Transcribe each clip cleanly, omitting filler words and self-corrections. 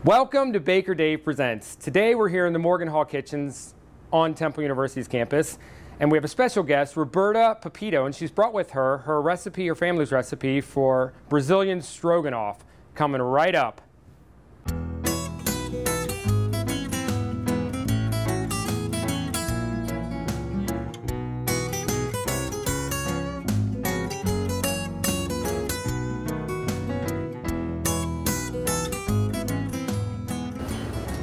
Welcome to Baker Dave Presents. Today we're here in the Morgan Hall Kitchens on Temple University's campus, and we have a special guest, Roberta Pipito, and she's brought with her her recipe, her family's recipe for Brazilian Stroganoff, coming right up.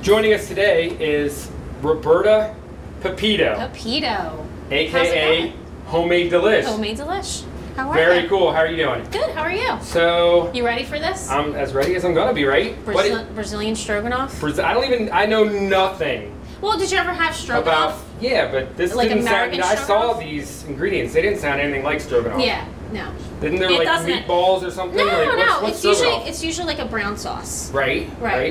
Joining us today is Roberta Pepito. Pepito. AKA Homemade Delish. Homemade Delish. How are you? Very cool. How are you doing? Good. How are you? So. You ready for this? I'm as ready as I'm gonna be, right? Brazilian Stroganoff? I know nothing. Well, did you ever have Stroganoff? Yeah, but this like didn't American sound, I saw these ingredients. They didn't sound anything like Stroganoff. Yeah, no. Didn't there like meatballs or something? No, like, no. What's it's usually like a brown sauce. Right.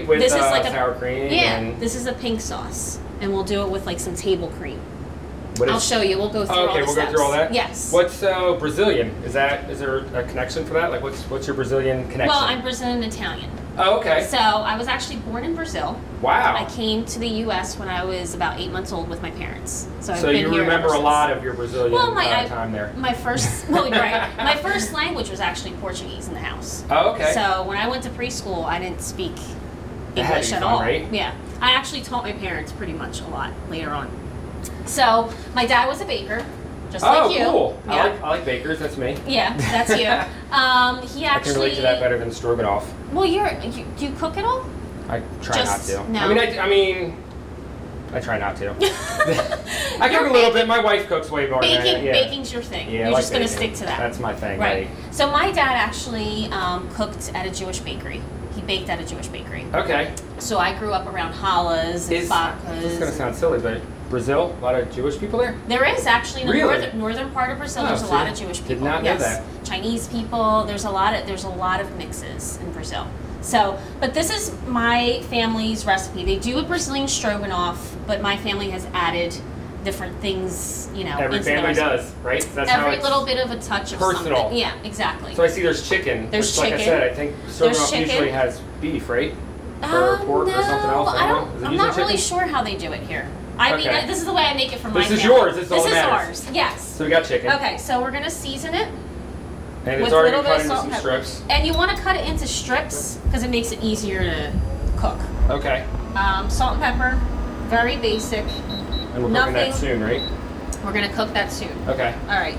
With this is like sour cream. Yeah, and this is a pink sauce, and we'll do it with like some table cream. I'll show you. We'll go through all the steps. Okay, we'll go through all that? Yes. What's Brazilian? Is there a connection for that? Like, what's your Brazilian connection? Well, I'm Brazilian Italian. Oh, okay. So I was actually born in Brazil. Wow. I came to the U.S. when I was about 8 months old with my parents. So I've been you here remember a lot of your Brazilian time there. My first, my first language was actually Portuguese in the house. Oh, okay. So when I went to preschool, I didn't speak English at all. Right? Yeah. I actually taught my parents pretty much a lot later on. So my dad was a baker, just like you. Oh, cool. Yeah. I like bakers. That's me. Yeah, that's you. He actually. I can relate to that better than stroganoff. Well, do you cook at all? I try not to. No. I mean, I try not to. I cook a little bit. My wife cooks way more than I do. Baking's your thing. Yeah, You're just going to stick to that. That's my thing. Right. So my dad actually cooked at a Jewish bakery. He baked at a Jewish bakery. Okay. So I grew up around challahs and babkas. This is going to sound silly, but Brazil, a lot of Jewish people there? There is actually in the northern part of Brazil. There's a lot of Jewish people. Did not know that. Chinese people. There's a lot of mixes in Brazil. So, but this is my family's recipe. They do a Brazilian stroganoff, but my family has added different things, Every family does, right? That's every little bit of a touch of personal. Something. Yeah, exactly. So I see there's chicken. There's which, chicken. Like I said, I think stroganoff usually has beef, right? Or pork or something else. I'm not really sure how they do it here. I mean, this is the way I make it for my family. This is yours. This is ours. Yes. So we got chicken. Okay, so we're gonna season it. And it's already cut into some strips. And you want to cut it into strips because it makes it easier to cook. Okay. Salt and pepper, very basic. And we're cooking that soon, right? We're gonna cook that soon. Okay. All right.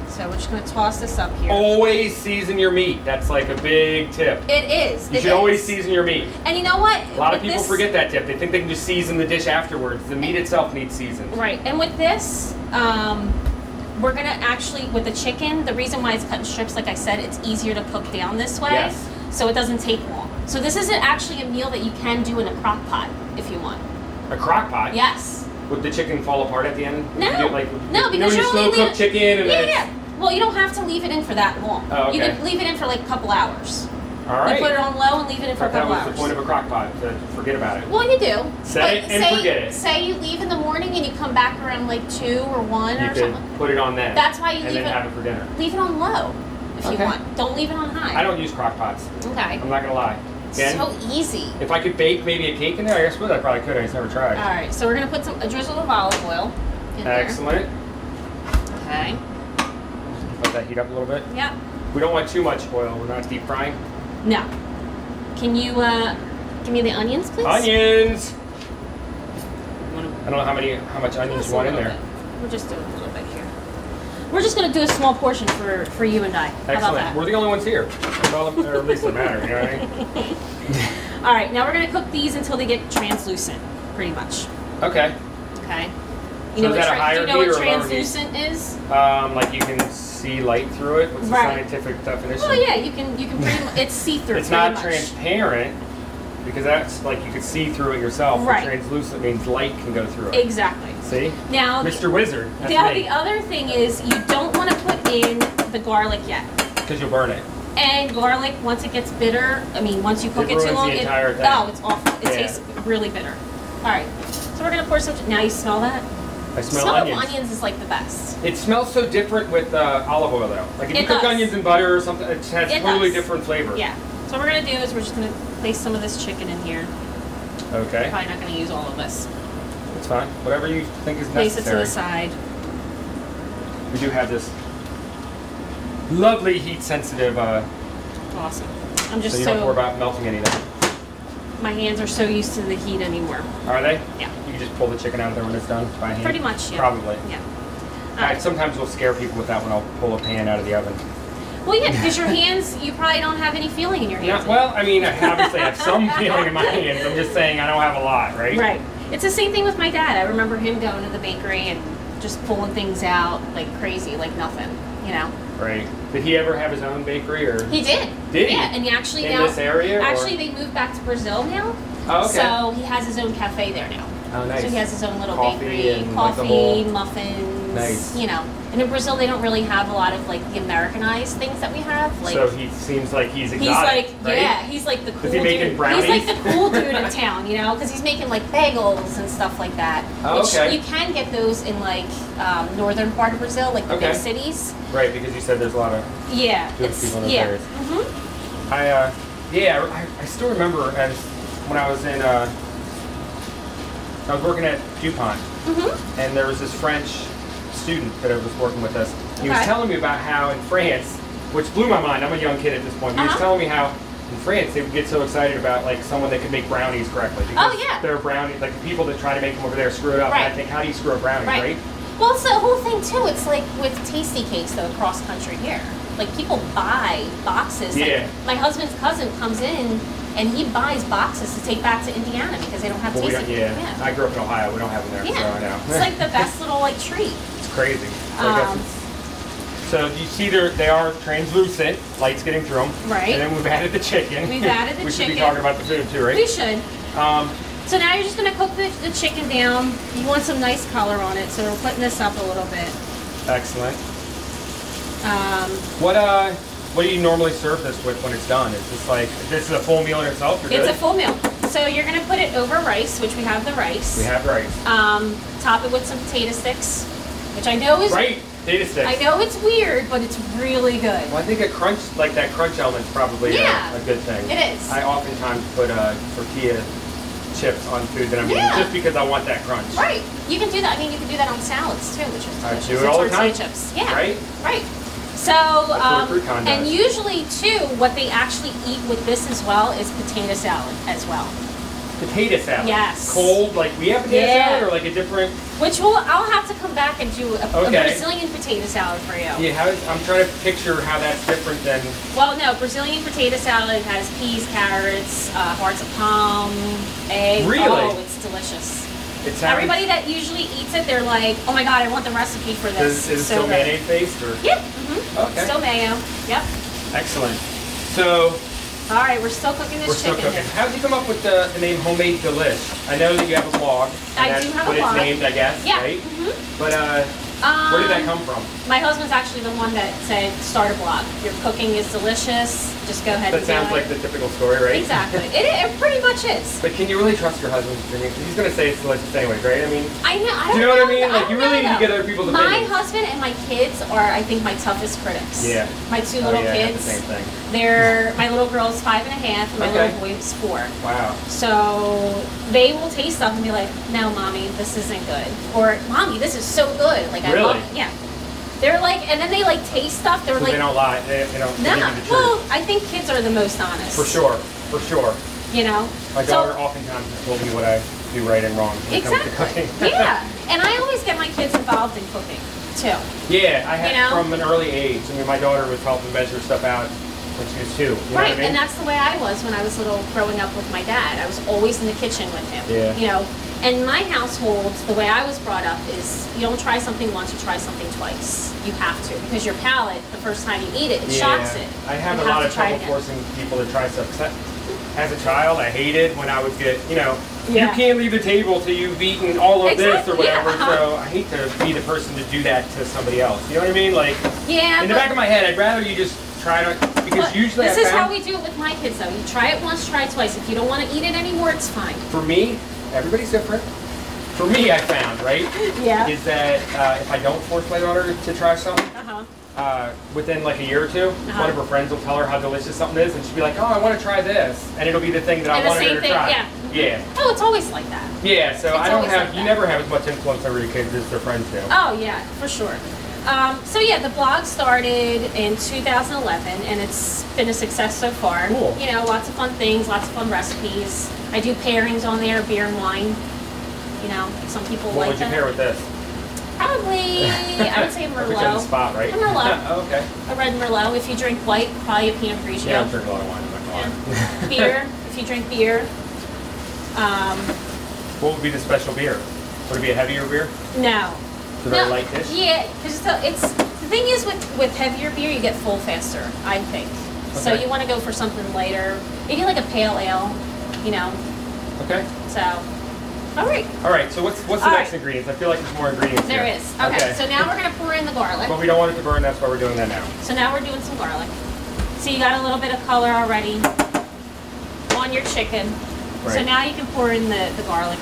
So we're just gonna toss this up here. Always season your meat. That's like a big tip. It is. You should always season your meat. And you know what? A lot of people forget that tip. They think they can just season the dish afterwards. The meat itself needs seasoned. Right. And with this, we're gonna actually, with the chicken, the reason why it's cut in strips, like I said, it's easier to cook down this way. Yes. So it doesn't take long. So this isn't actually a meal that you can do in a crock pot if you want. A crock pot? Yes. Would the chicken fall apart at the end? No. No, because you're slow cook chicken and yeah. Well, you don't have to leave it in for that long. Oh, okay. You can leave it in for like a couple hours. All right. You put it on low and leave it in for a couple hours. That was the point of a crock pot, to forget about it. Well, you do. Set it and forget it. Say you leave in the morning and you come back around like 2 or 1 or something. You put it on then. That's why you leave it. And then have it for dinner. Leave it on low if you want. Don't leave it on high. I don't use crock pots. Okay. I'm not going to lie. Again, so easy. If I could bake maybe a cake in there, I suppose I probably could. I just never tried. All right. So we're going to put a drizzle of olive oil in there. Excellent. Okay. Let that heat up a little bit. Yep. We don't want too much oil. We're not deep frying. No. Can you give me the onions, please? Onions. I don't know how much onions you want in there. We're just doing a little bit here. We're just going to do a small portion for you and I. Excellent. How about that? We're the only ones here. Or at least it matters. You know what I mean? All right. Now we're going to cook these until they get translucent, pretty much. Okay. Okay. Do you know what translucent is? Like you can see light through it. What's the scientific definition? Well, yeah, you can pretty much. It's see-through. It's not transparent because that's like you could see through it yourself. Right. Translucent means light can go through it. Exactly. See? Now, Mr. Wizard. That's now me. the other thing is you don't want to put in the garlic yet. Because you'll burn it. And garlic, once it gets bitter, once you cook it too long, it's awful. It tastes really bitter. All right. So we're gonna pour some. Now you smell that? I smell onions. Of onions is like the best. It smells so different with olive oil though. Like if you cook onions and butter or something, it has totally different flavor. Yeah. So what we're gonna do is we're just gonna place some of this chicken in here. Okay. Probably not going to use all of this. It's fine. Whatever you think is Place necessary. it to the side. We do have this lovely heat-sensitive. Awesome. I'm just so you don't have to worry about melting anything. My hands are so used to the heat anymore. Are they? Yeah. You can just pull the chicken out of there when it's done by hand? Pretty much, yeah. Probably. Yeah. Sometimes we'll scare people with that when I'll pull a pan out of the oven. Well, yeah, because your hands, you probably don't have any feeling in your hands. Yeah, well, I mean, I obviously have some feeling in my hands. I'm just saying I don't have a lot, right? Right. It's the same thing with my dad. I remember him going to the bakery and just pulling things out like crazy, like nothing, you know? Right. Did he ever have his own bakery, or? He did. Did he? Yeah, and he actually in now. This area? Actually, or? they moved back to Brazil now. Oh, okay. So he has his own cafe there now. Oh, nice. So he has his own little Coffee bakery, and, coffee, like, the whole... muffins. Nice. You know, and in Brazil they don't really have a lot of like the Americanized things that we have. Like, so he seems like he's exotic, he's like, right? yeah, he's like the cool Is he making dude. brownies? He's like the cool dude in town, you know, because he's making like bagels and stuff like that. Oh, which okay. you can get those in like northern part of Brazil, like the big cities. Right, because you said there's a lot of Yeah, Jewish people in those yeah. areas. Mm-hmm. I still remember as when I was in I was working at DuPont, and there was this French student that was working with us. He was telling me about how in France, which blew my mind. I'm a young kid at this point. He was telling me how in France they would get so excited about like someone that could make brownies correctly. Because their brownies, like the people that try to make them over there screw it up. Right. And I think, how do you screw a brownie, right? Well, it's the whole thing too. It's like with tasty cakes though, cross country here. Like people buy boxes. Yeah. Like, my husband's cousin comes in and he buys boxes to take back to Indiana because they don't have tasty cakes. Yeah. I grew up in Ohio. We don't have them there, so I know. It's like the best little like treat. It's crazy. So I guess so you see they are translucent, light's getting through them. Right. And then we've added the chicken. We've added the we chicken. should be talking about the food too, right? We should. So now you're just going to cook the chicken down. You want some nice color on it, so we're putting this up a little bit. Excellent. What do you normally serve this with when it's done? Is this like, this is a full meal in itself? It's a full meal. So you're going to put it over rice, which we have the rice. We have rice. Top it with some potato sticks, which I know is... Right, potato sticks. I know it's weird, but it's really good. Well, I think a crunch, like that crunch element's probably a good thing. It is. I oftentimes put tortilla chips on food that I'm eating just because I want that crunch. Right. You can do that. I mean, you can do that on salads too, which is delicious. I do it all the time. Chips. Yeah. Right? Right. So, and usually too, what they actually eat with this as well is potato salad as well. Potato salad? Yes. Cold, like we have potato salad or like a different? Which I'll have to come back and do a Brazilian potato salad for you. Yeah, I'm trying to picture how that's different than... Well, no, Brazilian potato salad has peas, carrots, hearts of palm, egg. Really? Oh, it's delicious. Everybody that usually eats it, they're like, oh my god, I want the recipe for this. Is it still mayonnaise based? Or? Yep. Okay. Still mayo. Yep. Excellent. So... All right, we're still cooking this chicken. How did you come up with the name Homemade Delish? I know that you have a blog. I do have a blog. What it's named, I guess, right? But where did that come from? My husband's actually the one that said, start a blog. Your cooking is delicious. Just go ahead and do it. That sounds like the typical story, right? Exactly. It pretty much is. But can you really trust your husband's opinion? Because he's going to say it's delicious anyways, right? I mean, I know. Do you know what I mean? Like, you really need to get other people's opinions. My husband and my kids are, I think, my toughest critics. Yeah. My two little kids. The same thing. My little girl's 5 and a half, and my little boy is 4. Wow. So they will taste stuff and be like, "No, mommy, this isn't good," or "Mommy, this is so good." Like I love it. Yeah. They're like, and then they like taste stuff. They're like, they don't lie. They don't. No. Well, I think kids are the most honest. For sure. For sure. You know. My daughter oftentimes told me what I do right and wrong when it comes to cooking. Yeah. And I always get my kids involved in cooking too. Yeah, I had from an early age. I mean, my daughter was helping measure stuff out when she was 2. You know what I mean? And that's the way I was when I was little, growing up with my dad. I was always in the kitchen with him. Yeah. You know. In my household, the way I was brought up is you don't try something once, you try something twice. You have to, because your palate, the first time you eat it, it shocks it. I have a lot of trouble forcing people to try stuff. As a child, I hated when I would get, you can't leave the table till you've eaten all of this or whatever. So I hate to be the person to do that to somebody else. You know what I mean? Like, in the back of my head, I'd rather you just try to, because usually this is how we do it with my kids though. You try it once, try it twice. If you don't want to eat it anymore, it's fine. For me, everybody's different. For me, I found, right? Yeah. Is that if I don't force my daughter to try something, within like a year or two, one of her friends will tell her how delicious something is, and she'll be like, "Oh, I want to try this," and it'll be the thing that I wanted her to try. Yeah. Yeah. Oh, it's always like that. Yeah. So It's I don't always have. like You that. never have as much influence over your kids as their friends do. Oh yeah, for sure. So yeah, the blog started in 2011, and it's been a success so far. Cool. You know, lots of fun things, lots of fun recipes. I do pairings on there, beer and wine. You know, some people What like would you that. pair with this? Probably, I would say I put you on the Merlot. spot, right? A Merlot. Oh, okay. A red Merlot. If you drink white, probably a Pinot Grigio. Yeah, I'm drinking a lot of wine in my car. Yeah. Beer. If you drink beer. What would be the special beer? Would it be a heavier beer? No. It's a very light dish? Yeah, because it's the thing is with heavier beer, you get full faster, I think. So Okay. you want to go for something lighter. Maybe like a pale ale, you know. Okay. So, all right. All right. So what's the All next right. ingredients? I feel like there's more ingredients There here. is. Okay. So now we're gonna pour in the garlic. But we don't want it to burn. That's why we're doing that now. So now we're doing some garlic. So you got a little bit of color already on your chicken. So Right. now you can pour in the garlic.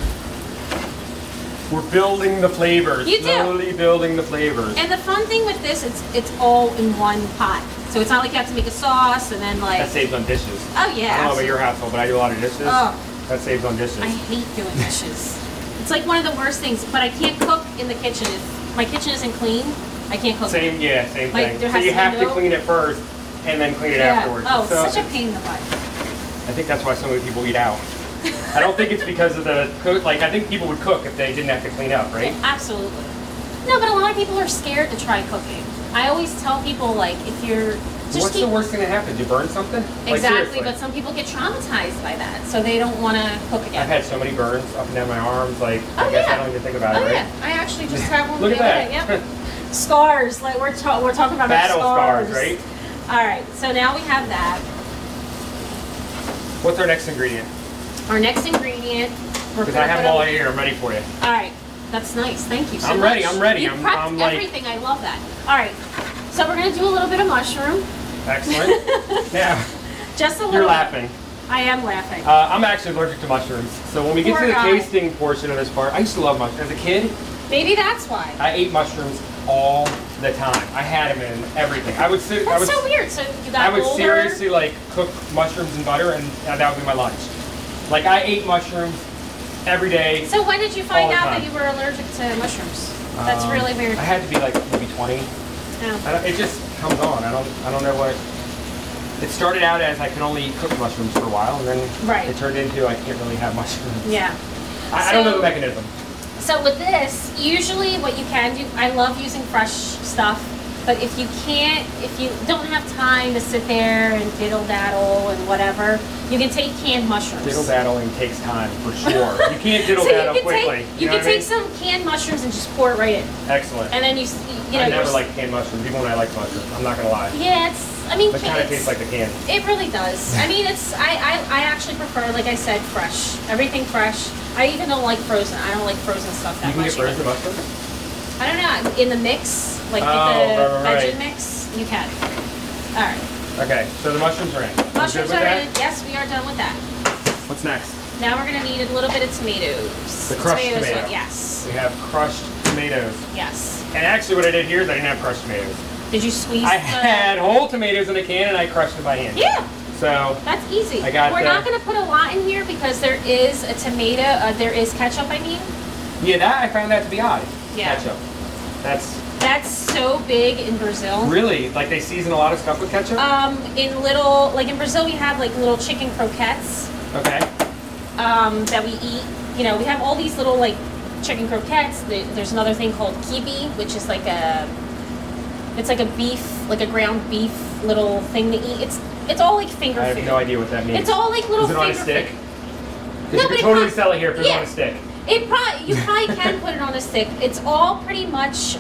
We're building the flavors. You do. Slowly building the flavors. And the fun thing with this, it's all in one pot. So it's not like you have to make a sauce and then like. That saves on dishes. Oh yeah. I don't know about your household, but I do a lot of dishes. Oh. That saves on dishes. I hate doing dishes. It's like one of the worst things. But I can't cook in the kitchen if my kitchen isn't clean. I can't cook. Same Like, thing. there So has you to be have to no- clean it first and then clean it Yeah. afterwards. Oh, So such a pain in the butt. I think that's why so many people eat out. I don't think it's because of the cook. Like I think people would cook if they didn't have to clean up, right? Yeah, absolutely. No, but a lot of people are scared to try cooking. I always tell people like if you're just What's the worst thing that happens? You burn something? Like, Exactly, seriously. but some people get traumatized by that, so they don't want to cook again. I've had so many burns up and down my arms. Like Oh, I guess yeah. I don't even think about Oh it, right? yeah, I actually just have one Look the at other that. day. Yep. Scars, like we're talking about Battle scars. scars, right? All right, so now we have that. What's our next ingredient? Our next ingredient. We're Because gonna I have put them all a- here. I'm ready for you. All right, that's nice. Thank you so I'm much. ready, I'm ready. You I'm prepped like- everything. I love that. All right, so we're gonna do a little bit of mushroom. Excellent. Now, Just a little. you're laughing. I am laughing. I'm actually allergic to mushrooms. So when we get Poor to the guy. tasting portion of this part, I used to love mushrooms. As a kid, Maybe that's why. I ate mushrooms all the time. I had them in everything. I would sit. I That's would, so weird. So you got I would older. seriously like cook mushrooms in butter, and that would be my lunch. Like I ate mushrooms every day. So when did you all find the out time. that you were allergic to mushrooms? That's really weird. I had to be like maybe 20. No. It just comes on. I don't know what. It started out as I could only cook mushrooms for a while, and then Right. it turned into I can't really have mushrooms. Yeah. I don't know So- the mechanism. So with this, usually what you can do, I love using fresh stuff, but if you don't have time to sit there and diddle daddle and whatever, you can take canned mushrooms. Diddle daddling takes time for sure. You can't diddle So you daddle can quickly. you know can what I mean? take some canned mushrooms and just pour it right in, Excellent. and then you know I never you're- liked canned mushrooms, even when I liked mushrooms. I'm not gonna lie. Yeah, I mean, It kind of tastes like the can. It really does. I mean, I actually prefer, like I said, fresh. Everything fresh. I even don't like frozen. I don't like frozen stuff that You can much. get frozen mushrooms? I don't know. In the mix, like Oh, the right. veggie mix, you can. All right. Okay, so the mushrooms are in. You Mushrooms good with are that? in. Yes, we are done with that. What's next? Now we're gonna need a little bit of tomatoes. The crushed Tomatoes, tomato. Yes. We have crushed tomatoes. Yes. And actually what I did here is I didn't have crushed tomatoes. Did you squeeze? I the... had whole tomatoes in a can and I crushed them by hand. Yeah. So, That's easy. I got We're the- not gonna put a lot in here because there is a tomato. There is ketchup. I mean. yeah, that I found that to be odd. Yeah. Ketchup. That's so big in Brazil. Really, like they season a lot of stuff with ketchup? In little, like in Brazil, we have like little chicken croquettes Okay. that we eat. You know, we have all these little like chicken croquettes. There's another thing called kibe, which is like it's like a beef, like a ground beef little thing to eat. It's all like finger I have food. no idea what that means. It's all like little Is it on finger a stick? food. Because No, you but could it totally prob- sell it here if it's yeah. on a stick. You probably can put it on a stick. It's all pretty much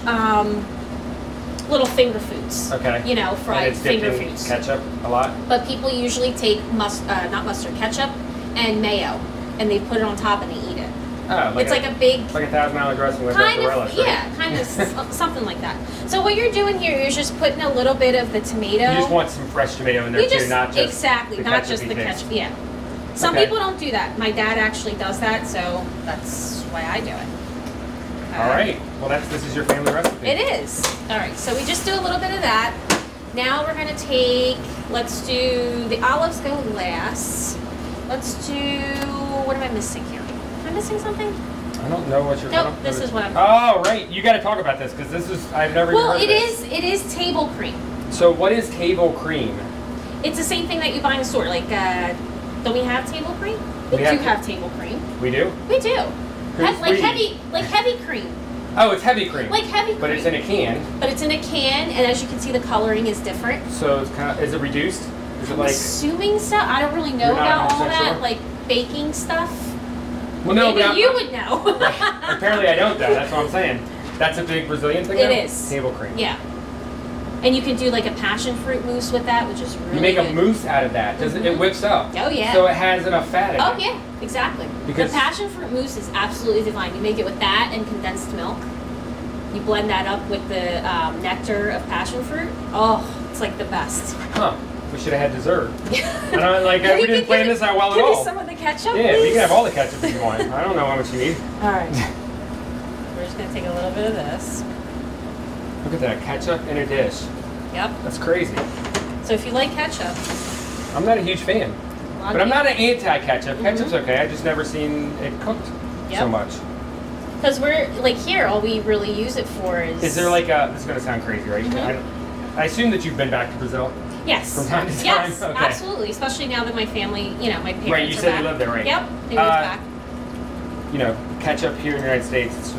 little finger foods. Okay. You know, And fried it's dipped finger in foods. ketchup a lot? But people usually take not mustard, ketchup and mayo, and they put it on top and they eat it. Oh, It's like a big, like 1,000-mile dressing with kind mozzarella, of, right? yeah, kind of something like that. So what you're doing here, you're just putting a little bit of the tomato. You just want some fresh tomato in there You too, just- not just exactly, the not just ketchup-y the taste. ketchup. Yeah. Some Okay. people don't do that. My dad actually does that, so that's why I do it. All right. Well, this is your family recipe. It is. All right. So we just do a little bit of that. Now we're gonna take. Let's do the olives go last. Let's do. What am I missing here? Am I missing something? I don't know what you're. Nope. This is what I'm. Oh, right. You got to talk about this because this is I've never. Well, even heard of this. it is table cream. So what is table cream? It's the same thing that you buy in the store. Like, don't we have table cream? We do have table cream. We do. We do. Like heavy cream. Oh, it's heavy cream. Like heavy cream. But it's in a can. But it's in a can, and as you can see, the coloring is different. So it's kind of. Is it reduced? Is it I'm like? Assuming so. I don't really know about all that, sure? like baking stuff. Well, no, maybe you would know. Apparently, I don't though. That's what I'm saying. That's a big Brazilian thing. It though? is. Table cream. Yeah. And you can do like a passion fruit mousse with that, which is really You make good. a mousse out of that. Does it whips up? Oh yeah. So it has enough fat in it. Oh yeah, exactly. Because the passion fruit mousse is absolutely divine. You make it with that and condensed milk. You blend that up with the nectar of passion fruit. Oh, it's like the best. Huh. We should have had dessert. I don't like. We didn't plan this out well at all. Give me some of the ketchup, Yeah, please? we can have all the ketchup if you want. I don't know how much you need. All right. We're just gonna take a little bit of this. Look at that, ketchup in a dish. Yep. That's crazy. So if you like ketchup, I'm not a huge fan, but I'm not an anti-ketchup. Ketchup's okay. I just never seen it cooked so much. Because we're like here, all we really use it for is. Is there like a? This is gonna sound crazy, right? I assume that you've been back to Brazil. Yes. From time to time. Yes, okay. absolutely. Especially now that my family, my parents Right, you are said back. you lived there, right? Yep, they moved back. Ketchup here in the United States, it's,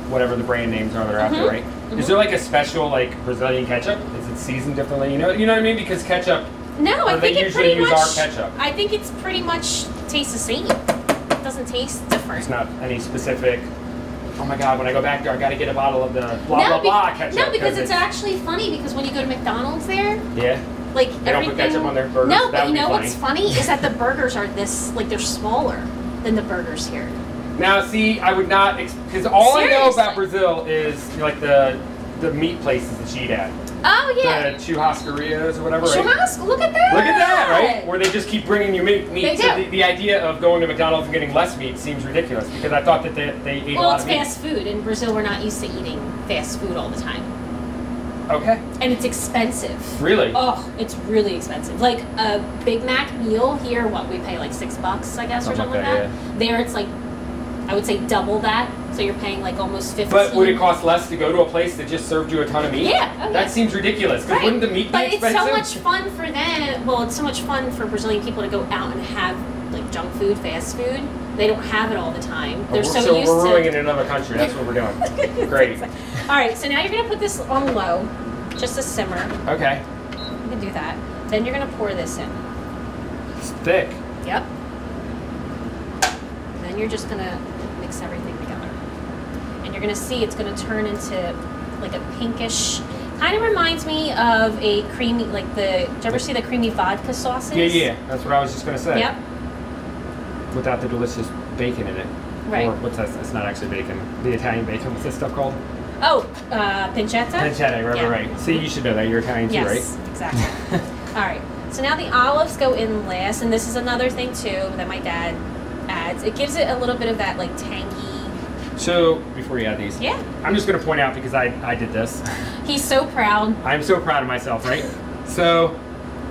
whatever the brand names are that are out there, right? Is there like a special Brazilian ketchup? Is it seasoned differently? You know what I mean? Because ketchup. No, I think it pretty much. Our ketchup. I think it's pretty much tastes the same. It doesn't taste different. It's not any specific. Oh my God! When I go back there, I got to get a bottle of the blah blah ketchup. No, because it's actually funny because when you go to McDonald's there. Yeah. Like they don't put ketchup on their burgers. No, but you know what's funny is that the burgers are they're smaller than the burgers here. Now, see, I would not, because all I know about Brazil is like the meat places that you eat at. Oh yeah. The churrascarias or whatever. Right? Churrasco, look at that. Look at that, right? Where they just keep bringing you meat. They so do. the idea of going to McDonald's and getting less meat seems ridiculous because I thought that they ate a lot of meat. Well, it's fast food. In Brazil, we're not used to eating fast food all the time. Okay. And it's expensive. Really? Oh, it's really expensive. Like a Big Mac meal here, we pay like $6, I guess, or something like that. Yeah. There, it's like, I would say double that. So you're paying like almost $15. But would it cost less to go to a place that just served you a ton of meat? Yeah. Oh, yeah. That seems ridiculous. Because wouldn't the meat be expensive? But it's so much fun for them. Well, it's so much fun for Brazilian people to go out and have like junk food, fast food. They don't have it all the time. They're so used to. We're ruining it in another country. That's what we're doing. Great. All right. So now you're gonna put this on low, just to simmer. Okay. You can do that. Then you're gonna pour this in. It's thick. Yep. And then you're just gonna mix everything together. And you're gonna see it's gonna turn into like a pinkish, kind of reminds me of a creamy, like did you ever see the creamy vodka sauces? Yeah, that's what I was just gonna say. Yep. Without the delicious bacon in it. Right. Or what's that? It's not actually bacon. The Italian bacon. What's this stuff called? Oh, pancetta? Pancetta, right. See, you should know that. You're Italian too, right? Yes, exactly. All right. So now the olives go in last, and this is another thing too that my dad adds. It gives it a little bit of that like tangy. So, before you add these, yeah, I'm just going to point out because I did this. He's so proud. I'm so proud of myself, right? So,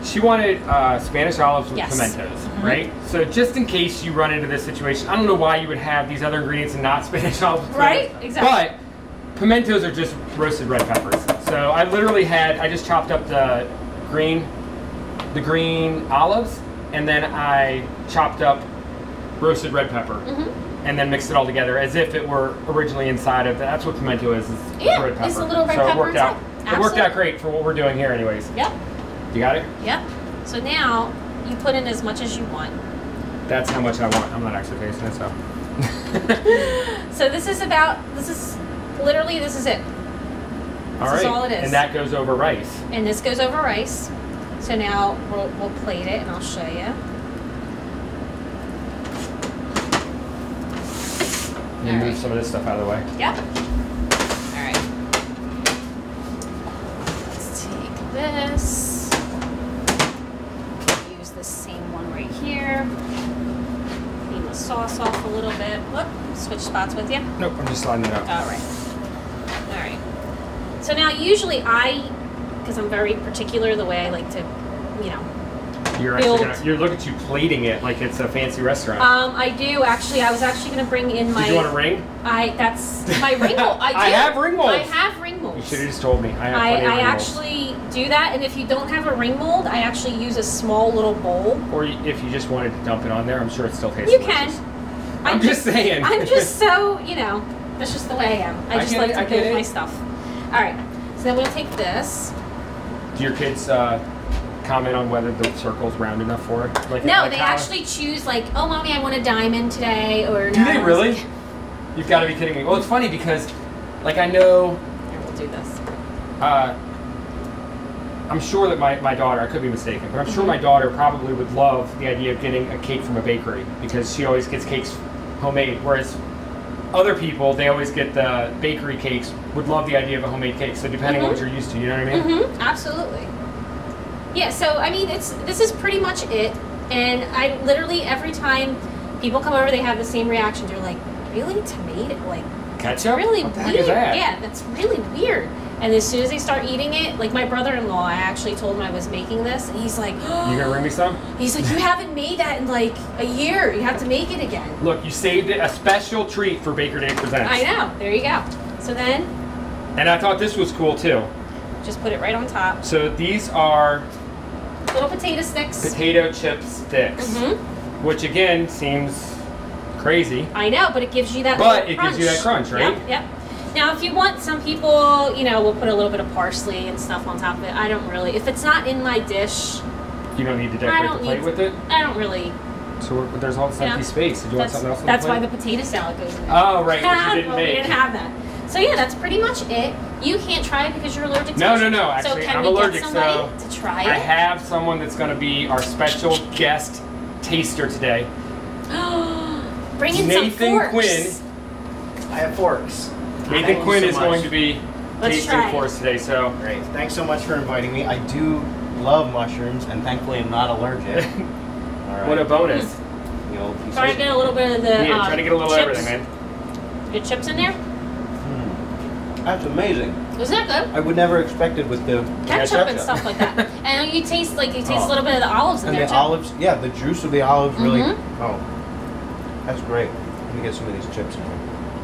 she wanted Spanish olives with pimentos, right? So, just in case you run into this situation, I don't know why you would have these other ingredients and not Spanish olives with right? pimentos. Exactly. But pimentos are just roasted red peppers. So, I literally I just chopped up the green olives, and then I chopped up roasted red pepper. And then mixed it all together as if it were originally inside of that's what pimento is red pepper. It's a little red so pepper. It worked out great for what we're doing here anyways. Yep. You got it? Yep. So now you put in as much as you want. That's how much I want. I'm not actually tasting it, so. So this is it. This is it. This is all it is. And that goes over rice. And this goes over rice. So now we'll plate it and I'll show you. And move some of this stuff out of the way. Yep. All right. Let's take this. Use this same one right here. Clean the sauce off a little bit. Whoop, switch spots with you. Nope, I'm just sliding it up. All right. So now usually because I'm very particular the way I like to, you know, You're looking at you plating it like it's a fancy restaurant. I do actually. I was actually going to bring in my. Did you want a ring? That's my ring mold. I have ring molds. I have ring molds. You should have just told me. I have plenty of ring molds. actually do that, and if you don't have a ring mold, I actually use a small little bowl. Or if you just wanted to dump it on there, I'm sure it still tastes delicious. You can. I'm just saying. I'm just so, you know, that's just the way I am. I just like to build my stuff. All right. So then we'll take this. Do your kids comment on whether the circle's round enough for it? No, they actually choose like, oh, mommy, I want a diamond today, or no. Do they really? You've got to be kidding me. Well, it's funny because, like, I know. Here, we'll do this. I'm sure that my daughter, I could be mistaken, but I'm sure my daughter probably would love the idea of getting a cake from a bakery because she always gets cakes homemade, whereas other people, they always get the bakery cakes, would love the idea of a homemade cake. So depending on what you're used to, you know what I mean? Absolutely. Yeah, so I mean, this is pretty much it. And I literally, every time people come over, they have the same reaction. They're like, really? Tomato? Like, ketchup? Really what the weird. Heck is that? Yeah, that's really weird. And as soon as they start eating it, like my brother-in-law, I actually told him I was making this, and he's like, oh, you gonna bring me some? He's like, you haven't made that in like a year. You have to make it again. Look, you saved it, a special treat for Baker Day Presents. I know. There you go. So then. And I thought this was cool too. Just put it right on top. So these are little potato sticks. Potato chip sticks, which again seems crazy. I know, but it gives you that. But it crunch. gives you that crunch, right? Yep. Now, if you want, some people, you know, will put a little bit of parsley and stuff on top of it. I don't really. If it's not in my dish, you don't need to decorate the plate with it. I don't really. So there's all this empty space. Did you want something else on the plate? That's why the potato salad goes in there. Oh, right, which you didn't make. We didn't have that. So yeah, that's pretty much it. You can't try it because you're allergic to mushrooms. No. Actually, I'm allergic, so to try it? I have someone that's going to be our special guest taster today. Bring in some forks. Nathan Quinn. I have forks. Nathan Quinn is going to be tasting for us today. So great. Thanks so much for inviting me. I do love mushrooms, and thankfully I'm not allergic. All right. What a bonus. You know, try to get a little bit of the try to get a little chips. everything, man. Good chips in there? That's amazing. Isn't that good? I would never expect it with the ketchup and stuff like that. And you taste a little bit of the olives in and there the too. olives, yeah, the juice of the olives really. Oh, that's great. Let me get some of these chips in here.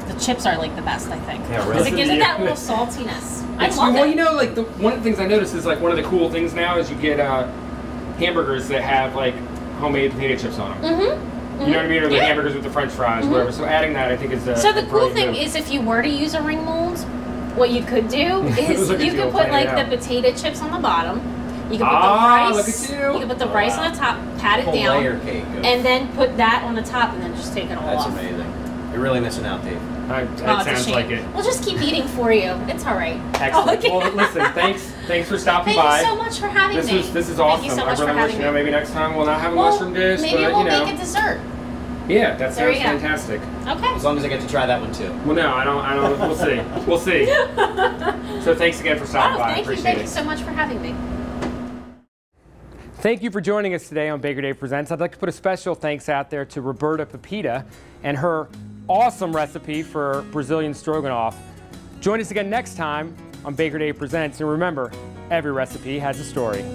The chips are like the best, I think. Yeah, really. Because it gives it that little saltiness. I love it. Well, you know, like one of the things I noticed is like one of the cool things now is you get hamburgers that have like homemade potato chips on them. You know what I mean? Or the hamburgers with the French fries, whatever. So adding that, I think, is so the cool thing is, if you were to use a ring mold, what you could do is you could put like the potato chips on the bottom. You could put the rice. Look at you. You could put the rice on the top, pat it down, layer cake and then put that on the top, and then just take it all off. That's amazing. You're really missing out, Dave. It sounds like it. We'll just keep eating for you. It's all right. Excellent. Well, listen, thanks for stopping by. Thank you so much for having me. This is awesome. Thank you so much I really for having wish, maybe next time we'll not have a mushroom dish, maybe but we'll make a dessert. Yeah, that sounds fantastic. Okay. As long as I get to try that one too. Well, no, I don't. We'll see. We'll see. So thanks again for stopping by. Thank you. Thank you so much for having me. Thank you for joining us today on Baker Day Presents. I'd like to put a special thanks out there to Roberta Pipito and her awesome recipe for Brazilian Stroganoff. Join us again next time on Baker Day Presents. And remember, every recipe has a story.